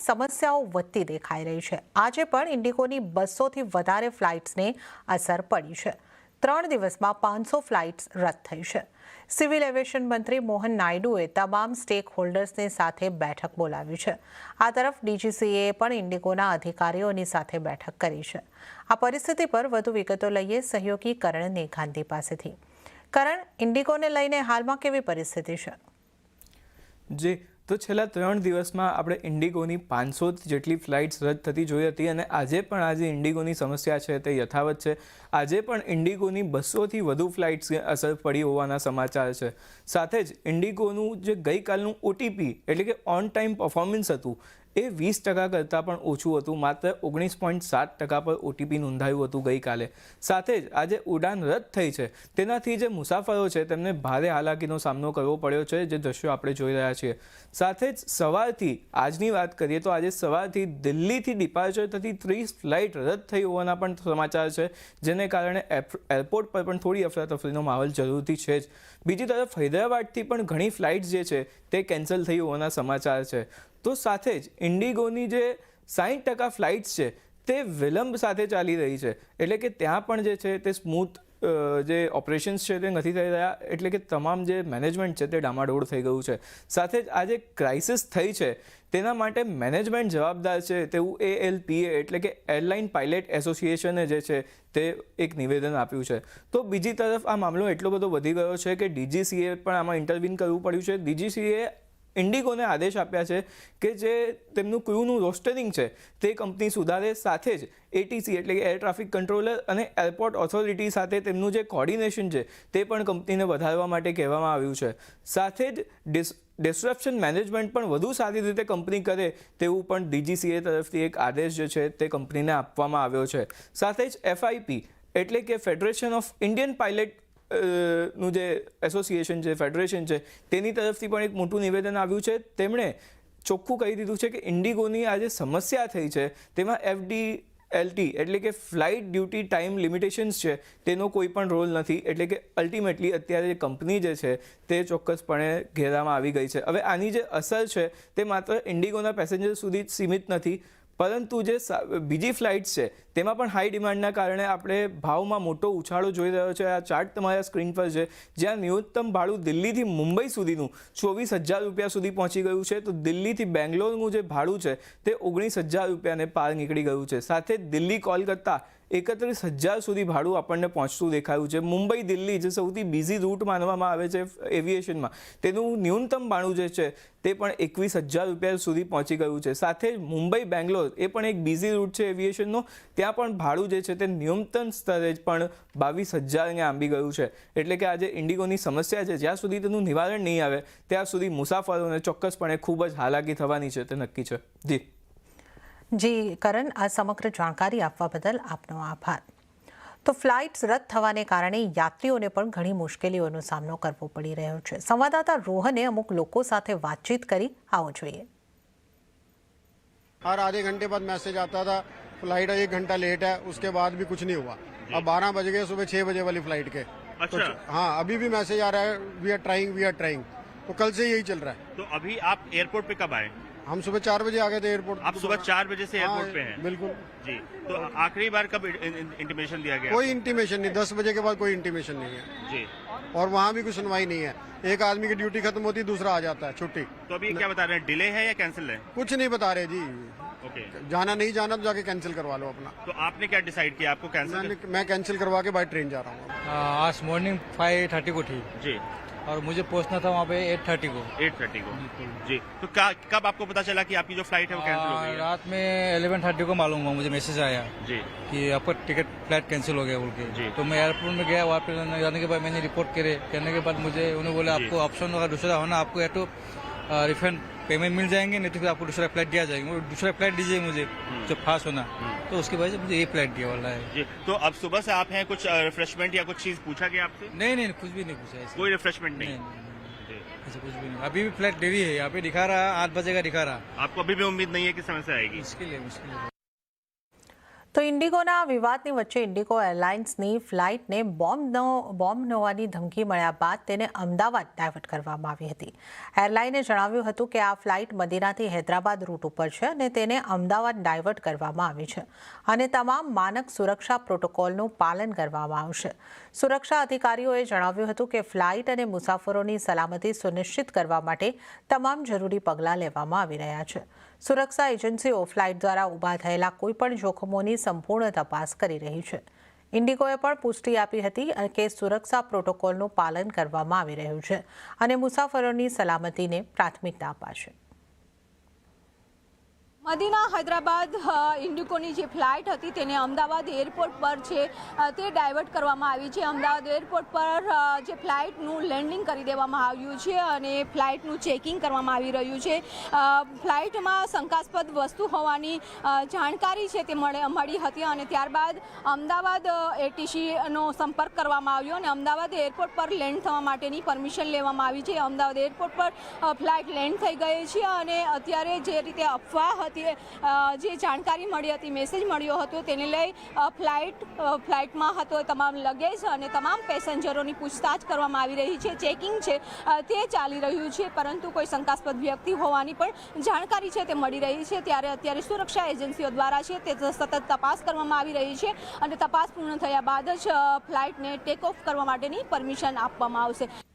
સમસ્યાઓ વધતી દેખાઈ રહી છે। આજે પણ ઇન્ડિગોની 200થી વધારે ફ્લાઇટ્સને અસર પડી છે। 3 દિવસમાં 500 ફ્લાઇટ્સ રદ થઈ છે। સિવિલ એવિએશન મંત્રી મોહન નાયડુએ તમામ સ્ટેક હોલ્ડર્સને સાથે બેઠક બોલાવી છે। આ તરફ ડીજીસીએ પણ ઇન્ડિગોના અધિકારીઓની સાથે બેઠક કરી છે। આ પરિસ્થિતિ પર વધુ વિગતો લઈએ સહયોગી કરણ નેઘાંતી પાસેથી। કરણ, ઇન્ડિગોને લઈને હાલમાં કેવી પરિસ્થિતિ છે? જી, તો છેલ્લા 3 દિવસમાં આપણે ઇન્ડિગોની 500 જેટલી ફ્લાઇટ્સ રદ થતી જોઈ હતી અને આજે ઇન્ડિગોની સમસ્યા છે તે યથાવત છે। આજે પણ ઇન્ડિગોની 200થી વધુ ફ્લાઇટ્સને અસર પડી હોવાના સમાચાર છે। સાથે જ ઇન્ડિગોનું જે ગઈકાલનું ઓટીપી એટલે કે ઓન ટાઈમ પરફોર્મન્સ હતું એ 20% કરતાં પણ ઓછું હતું। માત્ર 19.7% પર ઓટીપી નોંધાયું હતું ગઈકાલે। સાથે જ આજે ઉડાન રદ થઈ છે તેનાથી જે મુસાફરો છે તેમને ભારે હાલાકીનો સામનો કરવો પડ્યો છે, જે દ્રશ્યો આપણે જોઈ રહ્યા છીએ। સાથે જ સવારથી આજની વાત કરીએ તો આજે સવારથી દિલ્હીથી ડિપાર્ચર થતી 30 ફ્લાઇટ રદ થઈ હોવાના પણ સમાચાર છે, જેને કારણે એરપોર્ટ પર પણ થોડી અફરાતફરીનો માહોલ જરૂરથી છે જ। બીજી તરફ હૈદરાબાદથી પણ ઘણી ફ્લાઇટ્સ જે છે તે કેન્સલ થઈ હોવાના સમાચાર છે। તો સાથે જ ઇન્ડિગોની જે 60% ફ્લાઇટ્સ છે તે વિલંબ સાથે ચાલી રહી છે, એટલે કે ત્યાં પણ જે છે તે સ્મૂથ જે ઓપરેશન્સ છે તે નથી થઈ રહ્યા, એટલે કે તમામ જે મેનેજમેન્ટ છે તે ડામાડોળ થઈ ગયું છે। સાથે જ આ જે ક્રાઇસિસ થઈ છે તેના માટે મેનેજમેન્ટ જવાબદાર છે તેવું ALPA એટલે કે એરલાઇન પાયલટ એસોસિએશને જે છે તે એક નિવેદન આપ્યું છે। તો બીજી તરફ આ મામલો એટલો બધો વધી ગયો છે કે ડીજીસીએ પણ આમાં ઇન્ટરવીન કરવું પડ્યું છે। ડીજીસીએ ઇન્ડિગોને આદેશ આપ્યા છે કે જે તેમનું ક્રૂનું રોસ્ટરિંગ છે તે કંપની સુધારે। સાથે જ ATC એટલે કે એર ટ્રાફિક કંટ્રોલર અને એરપોર્ટ ઓથોરિટી સાથે તેમનું જે કોર્ડિનેશન છે તે પણ કંપનીને વધારવા માટે કહેવામાં આવ્યું છે। સાથે જ ડિસ્ટ્રપ્શન મેનેજમેન્ટ પણ વધુ સારી રીતે કંપની કરે તેવું પણ ડીજીસીએ તરફથી એક આદેશ જે છે તે કંપનીને આપવામાં આવ્યો છે। સાથે જ FIP એટલે કે ફેડરેશન ઓફ ઇન્ડિયન પાયલટ નું જે એસોસિએશન છે, ફેડરેશન છે, તેની તરફથી પણ એક મોટું નિવેદન આવ્યું છે। તેમણે ચોખ્ખું કહી દીધું છે કે ઇન્ડિગોની આ જે સમસ્યા થઈ છે તેમાં FDLT એટલે કે ફ્લાઇટ ડ્યુટી ટાઈમ લિમિટેશન્સ છે તેનો કોઈ પણ રોલ નથી, એટલે કે અલ્ટિમેટલી અત્યારે કંપની જે છે તે ચોક્કસપણે ઘેરામાં આવી ગઈ છે। હવે આની જે અસર છે તે માત્ર ઇન્ડિગોના પેસેન્જર સુધી જ સીમિત નથી, પરંતુ જે બીજી ફ્લાઇટ્સ છે તેમાં પણ હાઈ ડિમાન્ડના કારણે આપણે ભાવમાં મોટો ઉછાળો જોઈ રહ્યો છે। આ ચાર્ટ તમારા સ્ક્રીન પર છે, જ્યાં ન્યૂનતમ ભાડું દિલ્હીથી મુંબઈ સુધીનું 24,000 રૂપિયા સુધી પહોંચી ગયું છે, તો દિલ્હીથી બેંગ્લોરનું જે ભાડું છે તે 19,000 રૂપિયાને પાર નીકળી ગયું છે। સાથે દિલ્હી કોલકાતા 31,000 સુધી ભાડું આપણને પહોંચતું દેખાયું છે। મુંબઈ દિલ્હી જે સૌથી બિઝી રૂટ માનવામાં આવે છે એવિએશનમાં, તેનું ન્યૂનતમ ભાડું જે છે તે પણ 21,000 રૂપિયા સુધી પહોંચી ગયું છે। સાથે મુંબઈ બેંગ્લોર એ પણ એક બિઝી રૂટ છે એવિએશનનો, ત્યાં પણ ભાડું જે છે તે ન્યૂનતમ સ્તરે જ પણ 22,000 આંબી ગયું છે। એટલે કે આજે ઇન્ડિગોની સમસ્યા છે, જ્યાં સુધી તેનું નિવારણ નહીં આવે ત્યાં સુધી મુસાફરોને ચોક્કસપણે ખૂબ જ હાલાકી થવાની છે તે નક્કી છે। જી કરણ, આ સમગ્ર જાણકારી આપવા બદલ આપનો આભાર। તો ફ્લાઇટ્સ રદ થવાને કારણે યાત્રીઓને પણ ઘણી મુશ્કેલીઓનો સામનો કરવો પડી રહ્યો છે। સંવાદદાતા રોહને અમુક લોકો સાથે વાતચીત કરી, આવો જોઈએ। हर आधे घंटे बाद मैसेज आता था फ्लाइट 1 घंटा लेट है, उसके बाद भी कुछ नहीं हुआ। अब 12 बज गए सुबह 6 बजे वाली फ्लाइट के। अच्छा। तो हाँ, अभी भी मैसेज आ रहा है वी आर ट्राइंग। तो कल से यही चल रहा है। तो अभी आप एयरपोर्ट पे कब आए? हम सुबह 4 बजे आ गए थे एयरपोर्ट। आप सुबह 4 बजे से एयरपोर्ट पे हैं? बिल्कुल जी। तो आखिरी बार कब इंटीमेशन दिया गया? कोई इंटीमेशन नहीं, 10 बजे के बाद कोई इंटीमेशन नहीं है जी। और वहाँ भी कोई सुनवाई नहीं है। एक आदमी की ड्यूटी खत्म होती, दूसरा आ जाता है छुट्टी। तो अभी क्या बता रहे हैं, डिले है या कैंसिल है? कुछ नहीं बता रहे जी। ओके। जाना नहीं जाना तो जाके कैंसिल करवा लो अपना। तो आपने क्या डिसाइड किया, आपको कैंसिल? मैं कैंसिल करवा के बाय ट्रेन जा रहा हूँ। आज मॉर्निंग 5:30 को थी जी, और मुझे पहुंचना था वहाँ पे 8:30 को। 8:30 को जी। तो कब आपको पता चला कि आपकी जो फ्लाइट है वो कैंसिल हो गई है? रात में 11:30 को मालूम हुआ, मुझे मैसेज आया जी कि आपका टिकट फ्लाइट कैंसिल हो गया बोल के। जी। तो मैं एयरपोर्ट में गया, वहाँ पे जाने के बाद मैंने रिपोर्ट करने के बाद मुझे उन्होंने बोला जी। आपको ऑप्शन अगर दूसरा होना, आपको या तो रिफंड पेमेंट मिल जाएंगे, नहीं तो फिर आपको दूसरा फ्लाइट दिया जाएगा। वो दूसरा फ्लाइट दीजिए मुझे जो फास्ट होना, तो उसकी वजह से मुझे ये फ्लाइट दिया वाला है। जी। तो अब सुबह से आप हैं, कुछ रिफ्रेशमेंट या कुछ चीज पूछा गया आपसे? नहीं, कुछ भी नहीं पूछा ऐसे। कोई रिफ्रेशमेंट नहीं? ऐसा कुछ भी नहीं। अभी भी फ्लाइट देरी है, यहाँ पे दिखा रहा 8 बजे का दिखा रहा। आपको अभी भी उम्मीद नहीं है कि समय से आएगी? मुश्किल है। તો ઇન્ડિગોના વિવાદની વચ્ચે ઇન્ડિગો એરલાઇન્સની ફ્લાઇટને બોમ્બ હોવાની ધમકી મળ્યા બાદ તેને અમદાવાદ ડાયવર્ટ કરવામાં આવી હતી. એરલાઇને જણાવ્યું હતું કે આ ફ્લાઇટ મદીનાથી હૈદરાબાદ રૂટ ઉપર છે અને તેને અમદાવાદ ડાયવર્ટ કરવામાં આવી છે અને તમામ માનક સુરક્ષા પ્રોટોકોલનું પાલન કરવામાં આવશે. સુરક્ષા અધિકારીઓએ જણાવ્યું હતું કે ફ્લાઇટ અને મુસાફરોની સલામતી સુનિશ્ચિત કરવા માટે તમામ જરૂરી પગલાં લેવામાં આવી રહ્યા છે. સુરક્ષા એજન્સીઓ ફ્લાઇટ દ્વારા ઊભા થયેલા કોઈપણ જોખમોની સંપૂર્ણ તપાસ કરી રહી છે. ઇન્ડિગોએ પણ પુષ્ટિ આપી હતી કે સુરક્ષા પ્રોટોકોલનું પાલન કરવામાં આવી રહ્યું છે અને મુસાફરોની સલામતીને પ્રાથમિકતા અપાશે. મદીના હૈદરાબાદ ઇન્ડિગોની જે ફ્લાઇટ હતી તેને અમદાવાદ એરપોર્ટ પર છે તે ડાયવર્ટ કરવામાં આવી છે. અમદાવાદ એરપોર્ટ પર જે ફ્લાઇટનું લેન્ડિંગ કરી દેવામાં આવ્યું છે અને ફ્લાઇટનું ચેકિંગ કરવામાં આવી રહ્યું છે. ફ્લાઇટમાં શંકાસ્પદ વસ્તુ હોવાની જાણકારી છે તે મળી હતી અને ત્યારબાદ અમદાવાદ ATCનો સંપર્ક કરવામાં આવ્યો અને અમદાવાદ એરપોર્ટ પર લેન્ડ થવા માટેની પરમિશન લેવામાં આવી છે. અમદાવાદ એરપોર્ટ પર ફ્લાઇટ લેન્ડ થઈ ગઈ છે અને અત્યારે જે રીતે અફવા હતી, જે જાણકારી મળી હતી, મેસેજ મળ્યો હતો, તેને લઈ ફ્લાઇટમાં હતો તમામ લગેજ અને તમામ પેસેન્જરોની પૂછતાછ કરવામાં આવી રહી છે. ચેકિંગ છે તે ચાલી રહ્યું છે, પરંતુ કોઈ શંકાસ્પદ વ્યક્તિ હોવાની પણ જાણકારી છે તે મળી રહી છે. ત્યારે અત્યારે સુરક્ષા એજન્સીઓ દ્વારા છે તે સતત તપાસ કરવામાં આવી રહી છે અને તપાસ પૂર્ણ થયા બાદ જ ફ્લાઇટને ટેક ઓફ કરવા માટેની પરમિશન આપવામાં આવશે.